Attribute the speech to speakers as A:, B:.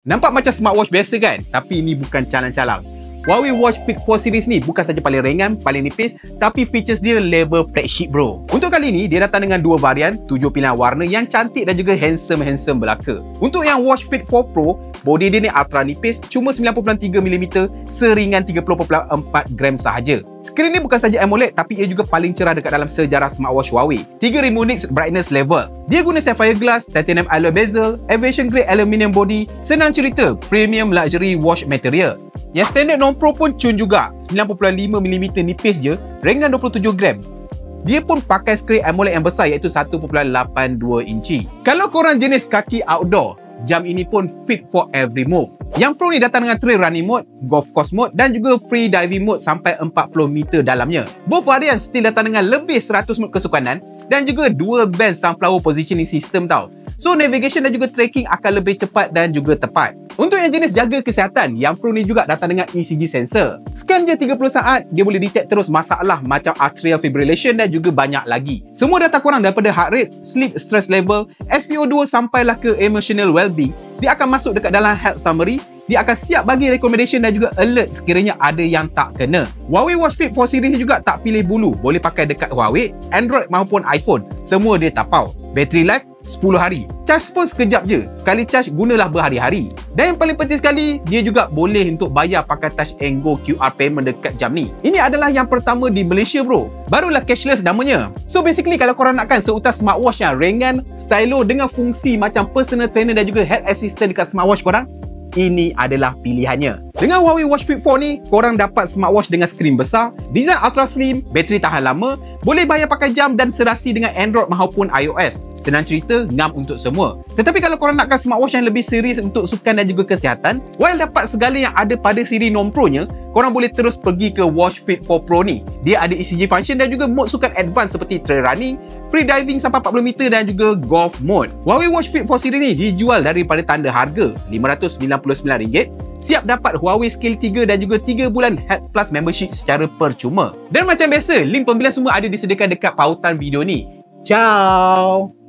A: Nampak macam smartwatch biasa kan? Tapi ini bukan calang-calang. Huawei Watch Fit 4 series ni bukan saja paling ringan, paling nipis, tapi features dia level flagship bro. Untuk kali ni, dia datang dengan dua varian, 7 pilihan warna yang cantik dan juga handsome belaka. Untuk yang Watch Fit 4 Pro, body dia ni ultra nipis, cuma 9.3mm, seringan 30.4 gram sahaja. Skrin ni bukan saja AMOLED, tapi ia juga paling cerah dekat dalam sejarah smartwatch Huawei. 3 Remonics brightness level. Dia guna sapphire glass, titanium alloy bezel, aviation grade aluminium body, senang cerita, premium luxury watch material. Yang standard non-pro pun cun juga, 9.5mm nipis je, ringan 27 gram. Dia pun pakai skrin AMOLED yang besar iaitu 1.82 inci. Kalau korang jenis kaki outdoor, jam ini pun fit for every move. Yang Pro ni datang dengan trail running mode, golf course mode dan juga free diving mode sampai 40 meter dalamnya. Both varian still datang dengan lebih 100 mode kesukanan dan juga dual band sunflower positioning system tau. So navigation dan juga tracking akan lebih cepat dan juga tepat. Untuk yang jenis jaga kesihatan, yang Pro ni juga datang dengan ECG sensor. Scan je 30 saat, dia boleh detect terus masalah macam atrial fibrillation dan juga banyak lagi. Semua data korang daripada heart rate, sleep stress level, SpO2 sampailah ke emotional well-being, dia akan masuk dekat dalam health summary. Dia akan siap bagi recommendation dan juga alert sekiranya ada yang tak kena. Huawei Watch Fit 4 series juga tak pilih bulu. Boleh pakai dekat Huawei, Android maupun iPhone. Semua dia tapau. Battery life 10 hari. Charge pun sekejap je. Sekali charge gunalah berhari-hari. Dan yang paling penting sekali, dia juga boleh untuk bayar pakai Touch and Go QR payment dekat jam ni. Ini adalah yang pertama di Malaysia bro. Barulah cashless namanya. So basically kalau korang nakkan seutas smartwatch yang ringan, stylo dengan fungsi macam personal trainer dan juga health assistant dekat smartwatch korang, ini adalah pilihannya. Dengan Huawei Watch Fit 4 ni, korang dapat smartwatch dengan skrin besar, design ultra slim, bateri tahan lama, boleh bayar pakai jam dan serasi dengan Android maupun iOS. Senang cerita, ngam untuk semua. Tetapi kalau korang nakkan smartwatch yang lebih serius untuk sukan dan juga kesihatan, while dapat segala yang ada pada siri non-pro-nya, korang boleh terus pergi ke Watch Fit 4 Pro ni. Dia ada ECG function dan juga mode sukan advance seperti trail running, free diving sampai 40 meter dan juga golf mode. Huawei Watch Fit 4 series ni dijual daripada tanda harga RM599, siap dapat Huawei Skill 3 dan juga 3 bulan Health Plus membership secara percuma. Dan macam biasa, link pembelian semua ada disediakan dekat pautan video ni. Ciao!